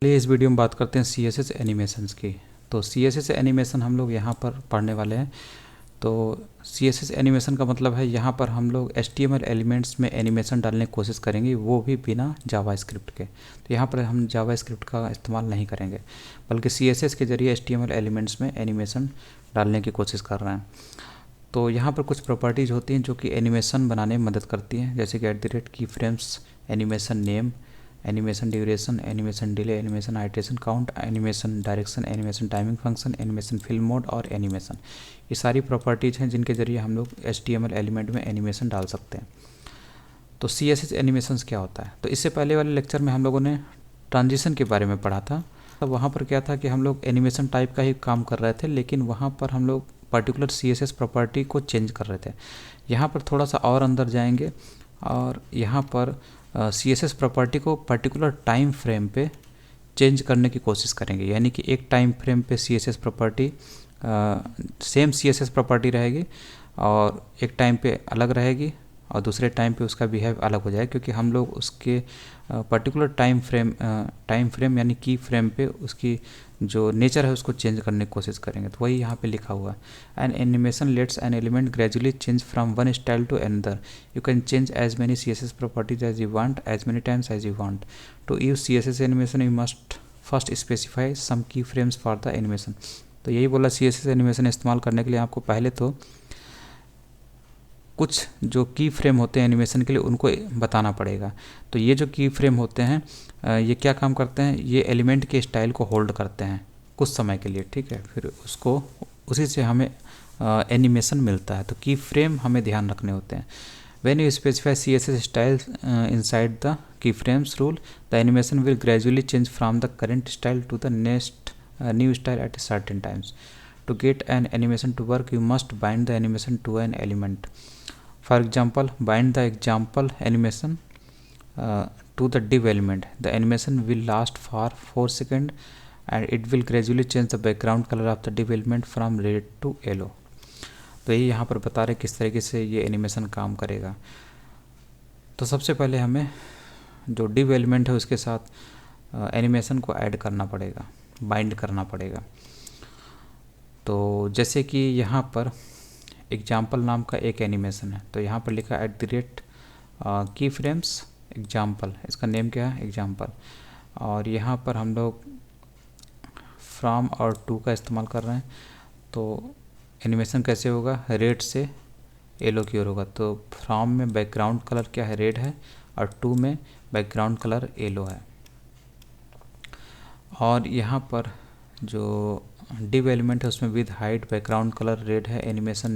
चलिए इस वीडियो में बात करते हैं CSS एनिमेशंस की। तो CSS एनिमेशन हम लोग यहाँ पर पढ़ने वाले हैं। तो CSS एनिमेशन का मतलब है यहाँ पर हम लोग HTML एलिमेंट्स में एनिमेशन डालने की कोशिश करेंगे, वो भी बिना जावास्क्रिप्ट के। तो यहाँ पर हम जावास्क्रिप्ट का इस्तेमाल नहीं करेंगे, बल्कि CSS के ज़रिए HTML एलिमेंट्स में एनिमेशन डालने की कोशिश कर रहे हैं। तो यहाँ पर कुछ प्रॉपर्टीज़ होती हैं जो कि एनिमेशन बनाने में मदद करती हैं, जैसे कि की frames, animation name, animation duration, animation delay, animation iteration count, animation direction, animation timing function, animation film mode और एनिमेशन। ये सारी प्रॉपर्टीज़ हैं जिनके ज़रिए हम लोग HTML एलिमेंट में एनिमेशन डाल सकते हैं। तो CSS एनिमेशंस क्या होता है? तो इससे पहले वाले लेक्चर में हम लोगों ने ट्रांजिशन के बारे में पढ़ा था। तब वहाँ पर क्या था कि हम लोग एनिमेशन टाइप का ही काम कर रहे थे, लेकिन वहाँ पर हम लोग पर्टिकुलर CSS प्रॉपर्टी को चेंज कर रहे थे। यहाँ पर थोड़ा सा और अंदर जाएंगे और यहाँ पर CSS प्रॉपर्टी को पर्टिकुलर टाइम फ्रेम पे चेंज करने की कोशिश करेंगे, यानी कि एक टाइम फ्रेम पे CSS property same CSS property रहेगी और एक टाइम पे अलग रहेगी और दूसरे टाइम पे उसका बिहेव अलग हो जाए, क्योंकि हम लोग उसके पर्टिकुलर टाइम फ्रेम यानी की फ्रेम पे उसकी जो नेचर है उसको चेंज करने की कोशिश करेंगे। तो वही यहाँ पे लिखा हुआ है। An animation lets an element gradually change from one style to another. You can change as many CSS properties as you want, as many times as you want. To use CSS animation you must first specify some key frames for the animation. तो यही बोला, CSS animation इस्तेमाल करने के लिए आपको पहले तो कुछ जो की फ्रेम होते हैं एनिमेशन के लिए उनको बताना पड़ेगा। तो ये जो की फ्रेम होते हैं ये क्या काम करते हैं? ये एलिमेंट के स्टाइल को होल्ड करते हैं कुछ समय के लिए, ठीक है। फिर उसको उसी से हमें एनिमेशन मिलता है। तो की फ्रेम हमें ध्यान रखने होते हैं। When you specify CSS style inside the keyframes rule, the animation will gradually change from the current style to the next new style at certain times. To get an animation to work, you must bind the animation to an element. For example, bind the example animation to the div element. The animation will last for 4 seconds and it will gradually change the background color of the div element from red to yellow. तो ये यहाँ पर बता रहे किस तरीके से ये एनिमेशन काम करेगा। तो सबसे पहले हमें जो div एलिमेंट है उसके साथ एनिमेशन को ऐड करना पड़ेगा, बाइंड करना पड़ेगा। तो जैसे कि यहाँ पर एग्जाम्पल नाम का एक एनिमेशन है, तो यहाँ पर लिखा की फ्रेम्स एग्जाम्पल, इसका नेम क्या है? एग्जाम्पल। और यहाँ पर हम लोग फ्रॉम और टू का इस्तेमाल कर रहे हैं। तो एनिमेशन कैसे होगा? रेड से येलो की ओर होगा। तो फ्रॉम में बैकग्राउंड कलर क्या है? रेड है, और टू में बैकग्राउंड कलर येलो है। और यहाँ पर जो डिव एलिमेंट है उसमें with height background colour red है। एनिमेशन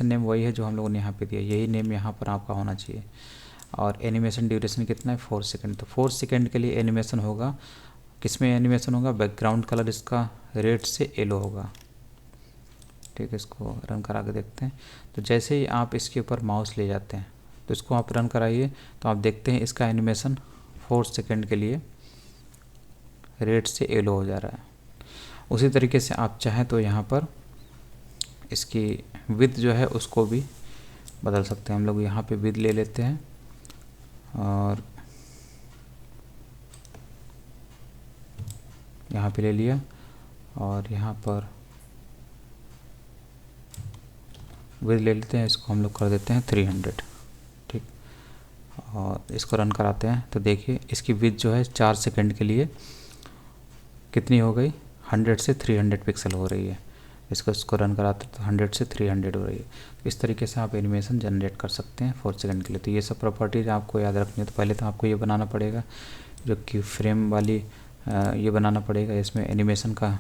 नेम वही है जो हम लोगों ने यहाँ पे दिया, यही नेम यहाँ पर आपका होना चाहिए। और एनिमेशन ड्यूरेशन कितना है? 4 सेकंड। तो 4 सेकंड के लिए एनिमेशन होगा। किसमें एनिमेशन होगा? बैकग्राउंड कलर इसका रेड से येलो होगा, ठीक है। इसको रन करा के देखते हैं। तो जैसे ही आप इसके ऊपर माउस ले जाते हैं तो इसको आप रन कराइए, तो आप देखते हैं इसका एनिमेशन 4 सेकेंड के लिए रेड से येलो हो जा रहा है। उसी तरीके से आप चाहें तो यहाँ पर इसकी विड्थ जो है उसको भी बदल सकते हैं। हम लोग यहाँ पे विड्थ ले लेते हैं और यहाँ पे ले लिया और यहाँ पर विड्थ ले लेते हैं। इसको हम लोग कर देते हैं 300, ठीक। और इसको रन कराते हैं तो देखिए इसकी विड्थ जो है 4 सेकंड के लिए कितनी हो गई? 100 से 300 पिक्सल हो रही है। इसको रन कराते तो 100 से 300 हो रही है। तो इस तरीके से आप एनिमेशन जनरेट कर सकते हैं 4 सेकंड के लिए। तो ये सब प्रॉपर्टीज आपको याद रखनी है। तो पहले तो आपको ये बनाना पड़ेगा, जो कि फ्रेम वाली ये बनाना पड़ेगा। इसमें एनिमेशन का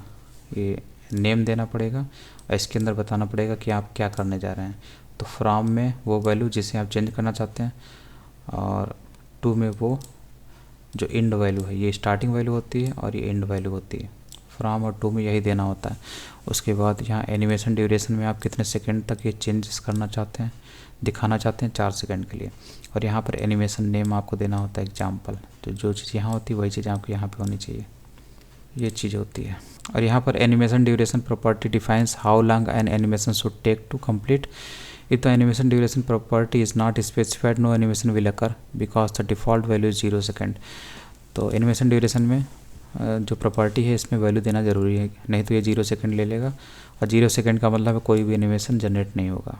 ये नेम देना पड़ेगा और इसके अंदर बताना पड़ेगा कि आप क्या करने जा रहे हैं। तो फ्रॉम में वो वैल्यू जिसे आप चेंज करना चाहते हैं, और टू में वो जो एंड वैल्यू है, ये स्टार्टिंग वैल्यू होती है और ये एंड वैल्यू होती है। फ्रॉम और टू में यही देना होता है। उसके बाद यहाँ एनिमेशन ड्यूरेशन में आप कितने सेकंड तक ये चेंजेस करना चाहते हैं, दिखाना चाहते हैं, 4 सेकंड के लिए। और यहाँ पर एनिमेशन नेम आपको देना होता है एग्जाम्पल। तो जो चीज़ यहाँ होती है वही चीज़ आपको यहाँ पे होनी चाहिए, ये चीज़ होती है। और यहाँ पर animation duration property defines how long an animation should take to complete. If the animation duration property is not specified, no animation will occur because the default value is 0 second. तो एनिमेशन ड्यूरेशन में जो property है इसमें value देना ज़रूरी है, नहीं तो ये 0 सेकंड ले लेगा, और 0 सेकंड का मतलब है कोई भी एनिमेशन जनरेट नहीं होगा।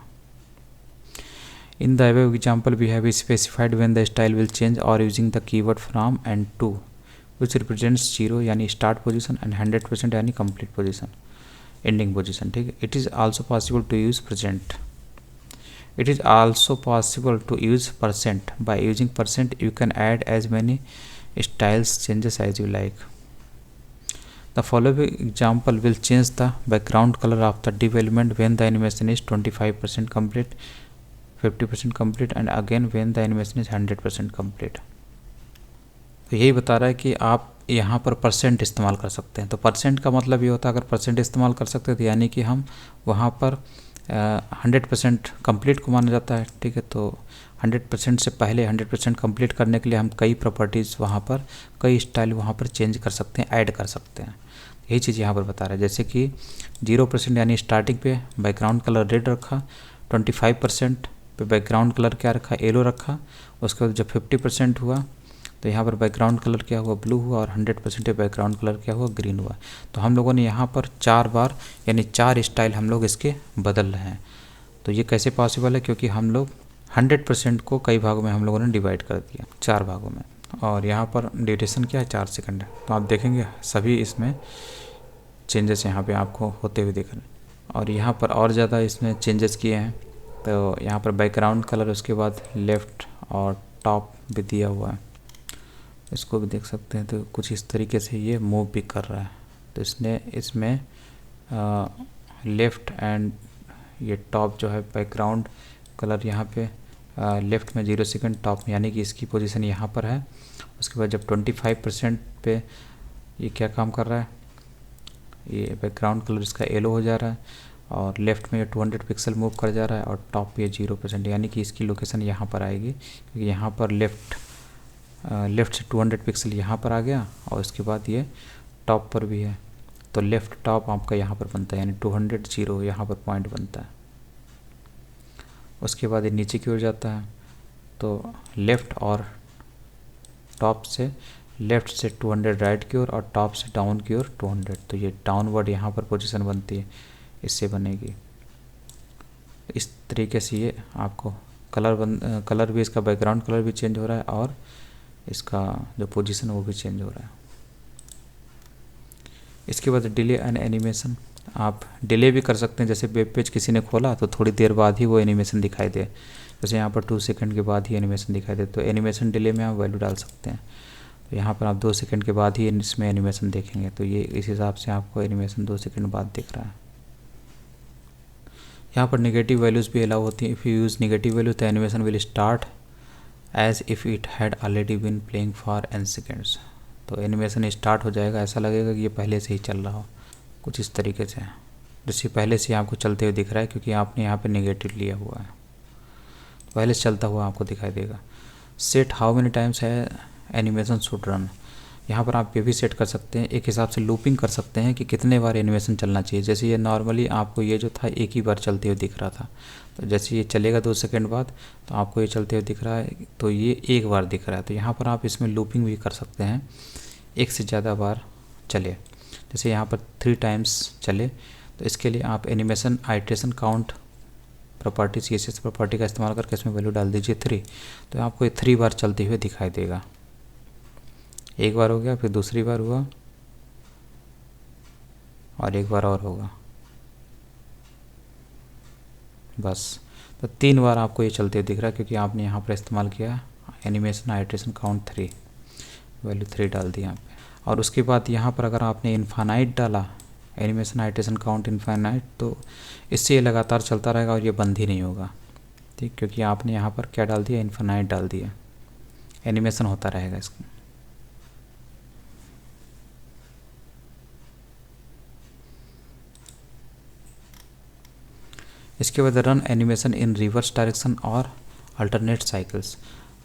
In the above example we have specified when the style will change और using the keyword from and to which represents 0 यानी स्टार्ट पोजीशन एंड 100% यानी कंप्लीट पोजीशन, एंडिंग पोजीशन। ठीक है। It is also possible to use present. It is also possible to use percent. By using percent, you can add as many styles changes as you like. The following example will change the background color of the div element when the animation is 25% complete, 50% complete, and again when the animation is 100% complete. तो यही बता रहा है कि आप यहाँ पर percent इस्तेमाल कर सकते हैं। तो परसेंट का मतलब ये होता है, अगर परसेंट इस्तेमाल कर सकते हैं तो यानी कि हम वहाँ पर 100% कंप्लीट को माना जाता है। ठीक है। तो 100% से पहले 100% कंप्लीट करने के लिए हम कई प्रॉपर्टीज़ वहाँ पर, कई स्टाइल वहाँ पर चेंज कर सकते हैं, ऐड कर सकते हैं। यही चीज़ यहाँ पर बता रहा है। जैसे कि 0% यानी स्टार्टिंग पे बैकग्राउंड कलर रेड रखा, 25% पे बैकग्राउंड कलर क्या रखा, येलो रखा। उसके बाद जब 50% हुआ तो यहाँ पर बैकग्राउंड कलर क्या हुआ, ब्लू हुआ, और 100% पे बैकग्राउंड कलर क्या हुआ, ग्रीन हुआ। तो हम लोगों ने यहाँ पर 4 बार यानी 4 स्टाइल हम लोग इसके बदल रहे हैं। तो ये कैसे पॉसिबल है, क्योंकि हम लोग 100% को कई भागों में हम लोगों ने डिवाइड कर दिया, 4 भागों में, और यहाँ पर ड्यूरेशन क्या है, 4 सेकंड है। तो आप देखेंगे सभी इसमें चेंजेस यहाँ पे आपको होते हुए दिख रहे हैं, और यहाँ पर और ज़्यादा इसमें चेंजेस किए हैं। तो यहाँ पर बैकग्राउंड कलर, उसके बाद लेफ़्ट और टॉप भी दिया हुआ है, इसको भी देख सकते हैं। तो कुछ इस तरीके से ये मूव भी कर रहा है। तो इसमें लेफ़्ट एंड ये टॉप जो है बैकग्राउंड कलर यहाँ पे लेफ़्ट में 0 सेकंड, टॉप में यानी कि इसकी पोजीशन यहाँ पर है। उसके बाद जब 25% पे ये क्या काम कर रहा है, ये बैकग्राउंड कलर इसका येलो हो जा रहा है, और लेफ़्ट में ये 200 पिक्सल मूव कर जा रहा है, और टॉप पे 0% यानी कि इसकी लोकेशन यहाँ पर आएगी, क्योंकि यहाँ पर लेफ़्ट से 200 पिक्सल यहाँ पर आ गया, और उसके बाद ये टॉप पर भी है। तो लेफ़्ट टॉप आपका यहाँ पर बनता है, यानी 200 0 यहाँ पर पॉइंट बनता है। उसके बाद ये नीचे की ओर जाता है, तो लेफ़्ट और टॉप से, लेफ़्ट से 200 राइट की ओर, और टॉप से डाउन की ओर 200। तो ये डाउनवर्ड यहाँ पर पोजीशन बनती है, इससे बनेगी। इस तरीके से ये आपको कलर भी, इसका बैकग्राउंड कलर भी चेंज हो रहा है, और इसका जो पोजीशन है वो भी चेंज हो रहा है। इसके बाद डिले एंड एनिमेशन, आप डिले भी कर सकते हैं। जैसे वेब पेज किसी ने खोला तो थोड़ी देर बाद ही वो एनिमेशन दिखाई दे, जैसे यहाँ पर 2 सेकंड के बाद ही एनिमेशन दिखाई दे, तो एनिमेशन डिले में आप वैल्यू डाल सकते हैं। तो यहाँ पर आप 2 सेकंड के बाद ही इसमें एनिमेशन देखेंगे, तो ये इस हिसाब से आपको एनिमेशन 2 सेकंड बाद दिख रहा है। यहाँ पर नेगेटिव वैल्यूज़ भी अलाउ होती है। If you use negative value तो animation will start as if it had already been playing for n seconds. तो एनिमेशन स्टार्ट हो जाएगा, ऐसा लगेगा कि ये पहले से ही चल रहा हो, कुछ इस तरीके से, जैसे पहले से आपको चलते हुए दिख रहा है, क्योंकि आपने यहाँ पे नेगेटिव लिया हुआ है, तो पहले से चलता हुआ आपको दिखाई देगा। सेट हाउ मेनी टाइम्स है एनिमेशन शुड रन, यहाँ पर आप ये भी सेट कर सकते हैं, एक हिसाब से लूपिंग कर सकते हैं कि कितने बार एनिमेशन चलना चाहिए। जैसे ये नॉर्मली आपको ये जो था एक ही बार चलते हुए दिख रहा था, तो जैसे ये चलेगा 2 सेकंड बाद तो आपको ये चलते हुए दिख रहा है, तो ये एक बार दिख रहा है। तो यहाँ पर आप इसमें लूपिंग भी कर सकते हैं, एक से ज़्यादा बार चले। जैसे यहाँ पर 3 टाइम्स चले, तो इसके लिए आप animation iteration count property, CSS property का इस्तेमाल करके इसमें वैल्यू डाल दीजिए 3, तो आपको ये 3 बार चलते हुए दिखाई देगा। एक बार हो गया, फिर दूसरी बार हुआ, और एक बार और होगा, बस। तो 3 बार आपको ये चलते हुए दिख रहा है, क्योंकि आपने यहाँ पर इस्तेमाल किया एनिमेशन आइट्रेशन काउंट 3, वैल्यू 3 डाल दी यहाँ पे। और उसके बाद यहाँ पर अगर आपने इन्फानाइट डाला, एनिमेशन आइट्रेशन काउंट इन्फानाइट, तो इससे ये लगातार चलता रहेगा और ये बंद ही नहीं होगा, ठीक, क्योंकि आपने यहाँ पर क्या डाल दिया, इन्फानाइट डाल दिया, एनिमेशन होता रहेगा इसका। इसके बाद रन एनिमेशन इन रिवर्स डायरेक्शन और अल्टरनेट साइकिल्स।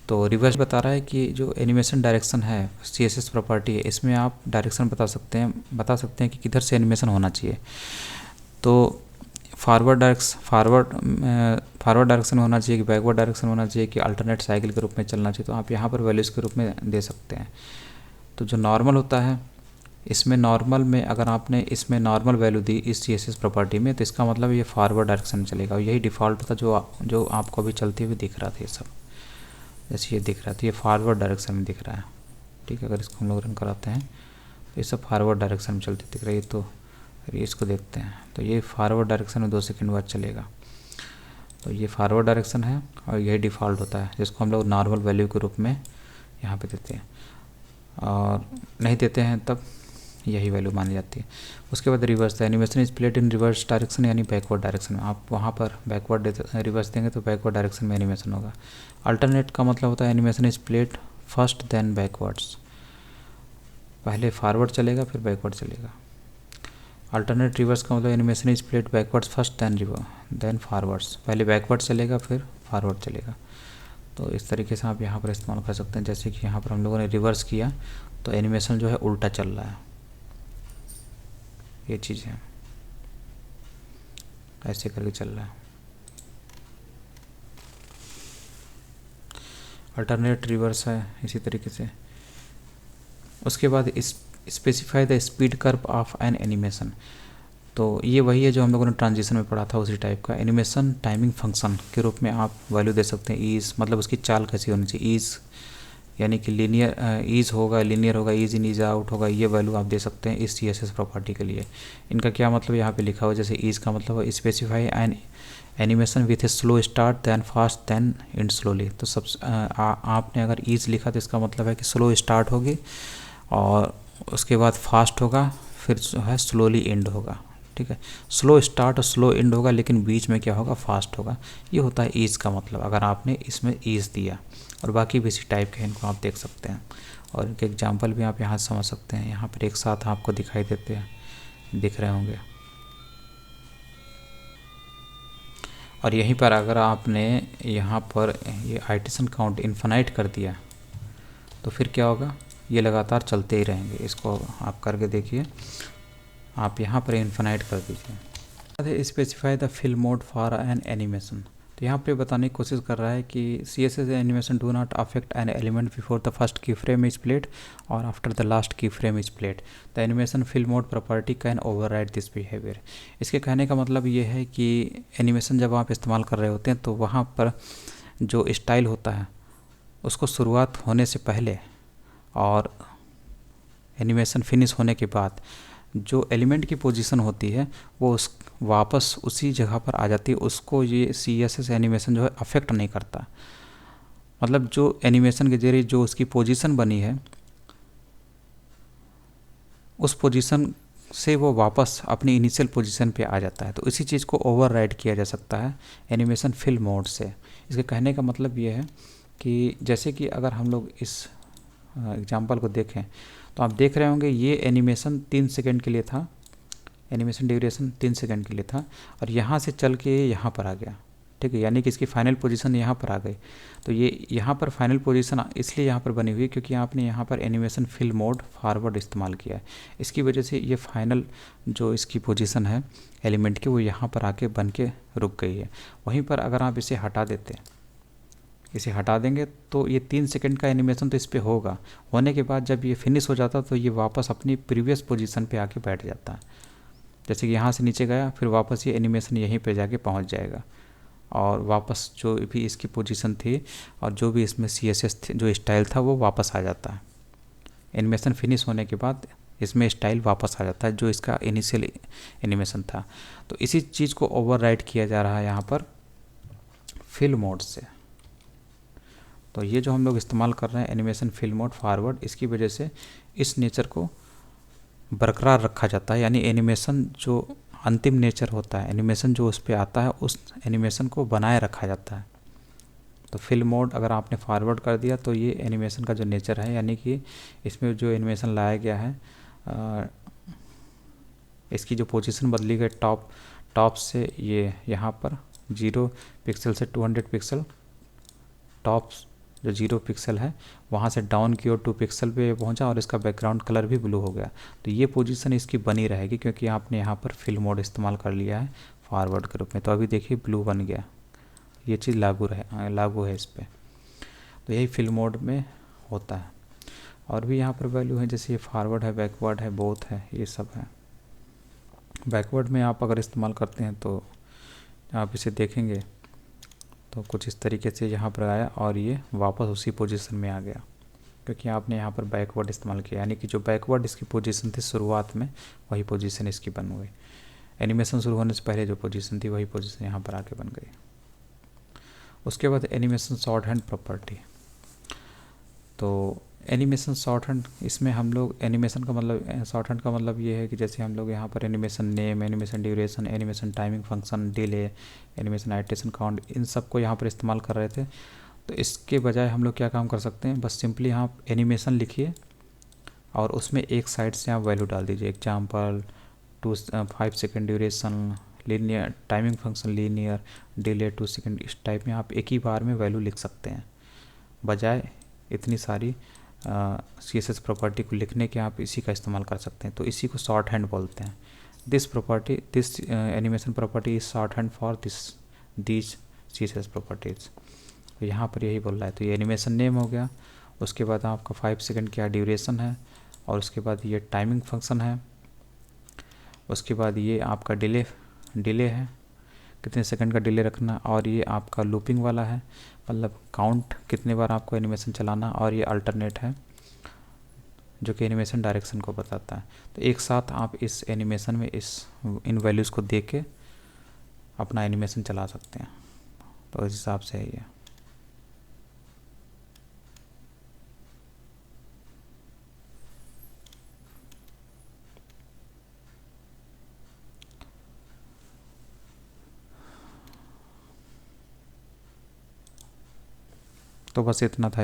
तो रिवर्स बता रहा है कि जो एनिमेशन डायरेक्शन है, CSS प्रॉपर्टी है, इसमें आप डायरेक्शन बता सकते हैं कि किधर से एनिमेशन होना चाहिए। तो फॉरवर्ड डायरेक्शन होना चाहिए कि बैकवर्ड डायरेक्शन होना चाहिए कि अल्टरनेट साइकिल के रूप में चलना चाहिए, तो आप यहाँ पर वैल्यूज़ के रूप में दे सकते हैं। तो जो नॉर्मल होता है, इसमें नॉर्मल में अगर आपने इसमें नॉर्मल वैल्यू दी इस CSS प्रॉपर्टी में, तो इसका मतलब ये फॉरवर्ड डायरेक्शन में चलेगा। और यही डिफ़ॉल्ट था जो आपको अभी चलते हुए दिख रहा था। ये सब जैसे ये दिख रहा था, ये फॉरवर्ड डायरेक्शन में दिख रहा है। ठीक है, अगर इसको हम लोग रन कराते हैं तो ये सब फॉरवर्ड डायरेक्शन में चलते दिख रहा है। तो ये इसको देखते हैं, तो ये फॉरवर्ड डायरेक्शन में 2 सेकंड बाद चलेगा। तो ये फॉरवर्ड डायरेक्शन है और यही डिफ़ॉल्ट होता है, जिसको हम लोग नॉर्मल वैल्यू के रूप में यहाँ पे देते हैं, और नहीं देते हैं तब यही वैल्यू मानी जाती है। उसके बाद reverse, animation is played in reverse direction, यानी बैकवर्ड डायरेक्शन में। आप वहाँ पर बैकवर्ड रिवर्स देंगे तो बैकवर्ड डायरेक्शन में एनिमेशन होगा। अल्टरनेट का मतलब होता है animation is played first then backwards, पहले फॉरवर्ड चलेगा फिर बैकवर्ड चलेगा। अल्टरनेट रिवर्स का मतलब animation is played backwards first then forwards, पहले बैकवर्ड चलेगा फिर फॉरवर्ड चलेगा। तो इस तरीके से आप यहाँ पर इस्तेमाल कर सकते हैं। जैसे कि यहाँ पर हम लोगों ने रिवर्स किया तो एनिमेशन जो है उल्टा चल रहा है, ये चीज़ है, ऐसे करके चल रहा है। अल्टरनेट रिवर्स है इसी तरीके से। उसके बाद specify the speed curve of N animation, तो ये वही है जो हम लोगों ने ट्रांजिशन में पढ़ा था, उसी टाइप का। एनिमेशन टाइमिंग फंक्शन के रूप में आप वैल्यू दे सकते हैं। ईज मतलब उसकी चाल कैसी होनी चाहिए, ईज यानी कि लीनियर ईज होगा, लीनियर होगा, ईज इन ईज आउट होगा, ये वैल्यू आप दे सकते हैं इस CSS प्रॉपर्टी के लिए। इनका क्या मतलब यहाँ पे लिखा हुआ, जैसे ईज का मतलब है specify an animation with a slow start then fast then end slowly. तो सब आपने अगर ईज लिखा तो इसका मतलब है कि स्लो स्टार्ट होगी और उसके बाद फास्ट होगा, फिर जो है स्लोली एंड होगा। ठीक है, स्लो स्टार्ट और स्लो एंड होगा, लेकिन बीच में क्या होगा, फास्ट होगा। ये होता है ईज का मतलब, अगर आपने इसमें ईज दिया। और बाकी भी इसी टाइप के इनको आप देख सकते हैं, और एक एग्जांपल भी आप यहाँ समझ सकते हैं। यहाँ पर एक साथ आपको दिखाई देते हैं, दिख रहे होंगे। और यहीं पर अगर आपने यहाँ पर ये आइटरेशन काउंट इन्फिनाइट कर दिया तो फिर क्या होगा, ये लगातार चलते ही रहेंगे। इसको आप करके देखिए, आप यहाँ पर इन्फिनाइट कर दीजिए। Specify the fill mode for an animation, तो यहाँ पे बताने की कोशिश कर रहा है कि CSS animation do not affect an element before the first keyframe is played और after the last keyframe is played the animation fill mode property can override this behaviour. इसके कहने का मतलब ये है कि एनिमेशन जब आप इस्तेमाल कर रहे होते हैं तो वहाँ पर जो स्टाइल होता है उसको शुरुआत होने से पहले और एनिमेशन फिनिश होने के बाद जो एलिमेंट की पोजीशन होती है वो उस वापस उसी जगह पर आ जाती है। उसको ये CSS एनिमेशन जो है अफेक्ट नहीं करता। मतलब जो एनिमेशन के जरिए जो उसकी पोजीशन बनी है उस पोजीशन से वो वापस अपनी इनिशियल पोजीशन पे आ जाता है। तो इसी चीज़ को ओवरराइड किया जा सकता है एनिमेशन फिल मोड से। इसके कहने का मतलब ये है कि जैसे कि अगर हम लोग इस एग्जाम्पल को देखें तो आप देख रहे होंगे ये एनिमेशन 3 सेकंड के लिए था, एनिमेशन ड्यूरेशन 3 सेकंड के लिए था, और यहाँ से चल के यहाँ पर आ गया। ठीक है, यानी कि इसकी फाइनल पोजीशन यहाँ पर आ गई। तो ये यहाँ पर फाइनल पोजीशन इसलिए यहाँ पर बनी हुई क्योंकि आपने यहाँ पर एनिमेशन फिल मोड फॉरवर्ड इस्तेमाल किया है। इसकी वजह से ये फाइनल जो इसकी पोजीशन है एलिमेंट की वो यहाँ पर आके बन के रुक गई है। वहीं पर अगर आप इसे हटा देते, इसे हटा देंगे तो ये 3 सेकंड का एनिमेशन तो इस पर होगा, होने के बाद जब ये फिनिश हो जाता तो ये वापस अपनी प्रीवियस पोजीशन पे आके बैठ जाता है। जैसे कि यहाँ से नीचे गया फिर वापस ये एनिमेशन यहीं पे जाके पहुँच जाएगा और वापस जो भी इसकी पोजीशन थी और जो भी इसमें CSS जो स्टाइल था वो वापस आ जाता है। एनिमेशन फिनिश होने के बाद इसमें स्टाइल वापस आ जाता है जो इसका इनिशियल एनिमेशन था। तो इसी चीज़ को ओवरराइड किया जा रहा है यहाँ पर फिल मोड से। तो ये जो हम लोग इस्तेमाल कर रहे हैं एनिमेशन फिल मोड फॉरवर्ड, इसकी वजह से इस नेचर को बरकरार रखा जाता है। यानी एनिमेशन जो अंतिम नेचर होता है, एनिमेशन जो उस पर आता है उस एनिमेशन को बनाए रखा जाता है। तो फिल मोड अगर आपने फॉरवर्ड कर दिया तो ये एनिमेशन का जो नेचर है, यानी कि इसमें जो एनिमेशन लाया गया है इसकी जो पोजीशन बदली गई टॉप से ये यहाँ पर 0 पिक्सल से 200 पिक्सल, टॉप जो 0 पिक्सल है वहाँ से डाउन की ओर 2 पिक्सल पे पहुँचा और इसका बैकग्राउंड कलर भी ब्लू हो गया। तो ये पोजीशन इसकी बनी रहेगी क्योंकि आपने यहाँ पर फिल मोड इस्तेमाल कर लिया है फॉरवर्ड के रूप में। तो अभी देखिए ब्लू बन गया, ये चीज़ लागू है इस पर। तो यही फिल मोड में होता है। और भी यहाँ पर वैल्यू है, जैसे ये फॉरवर्ड है, बैकवर्ड है, बोथ है, ये सब है। बैकवर्ड में आप अगर इस्तेमाल करते हैं तो आप इसे देखेंगे तो कुछ इस तरीके से यहाँ पर आया और ये वापस उसी पोजीशन में आ गया, क्योंकि आपने यहाँ पर बैकवर्ड इस्तेमाल किया, यानी कि जो बैकवर्ड इसकी पोजीशन थी शुरुआत में, वही पोजीशन इसकी बन गई। एनिमेशन शुरू होने से पहले जो पोजीशन थी वही पोजीशन यहाँ पर आके बन गई। उसके बाद एनिमेशन शॉर्ट हैंड प्रॉपर्टी। तो एनिमेशन शॉर्ट हैंड, इसमें हम लोग एनिमेशन का मतलब, शॉर्ट हैंड का मतलब ये है कि जैसे हम लोग यहाँ पर animation name, animation duration, animation timing function, delay, animation iteration count, इन सब को यहाँ पर इस्तेमाल कर रहे थे। तो इसके बजाय हम लोग क्या काम कर सकते हैं, बस सिंपली यहाँ एनिमेशन लिखिए और उसमें एक साइड से आप वैल्यू डाल दीजिए। Example 5 second duration, linear timing function, linear, delay 2 second, इस टाइप में आप एक ही बार में वैल्यू लिख सकते हैं, बजाय इतनी सारी CSS प्रॉपर्टी को लिखने के। आप इसी का इस्तेमाल कर सकते हैं, तो इसी को शॉर्ट हैंड बोलते हैं। This animation property is short hand for these CSS properties. तो यहाँ पर यही बोल रहा है। तो ये एनिमेशन नेम हो गया, उसके बाद आपका 5 सेकेंड क्या ड्यूरेशन है, और उसके बाद ये टाइमिंग फंक्शन है, उसके बाद ये आपका डिले है, कितने सेकंड का डिले रखना, और ये आपका लूपिंग वाला है, मतलब काउंट कितने बार आपको एनिमेशन चलाना, और ये अल्टरनेट है जो कि एनिमेशन डायरेक्शन को बताता है। तो एक साथ आप इस एनिमेशन में इन वैल्यूज़ को दे के अपना एनिमेशन चला सकते हैं। तो इस हिसाब से है ये। तो बस इतना था।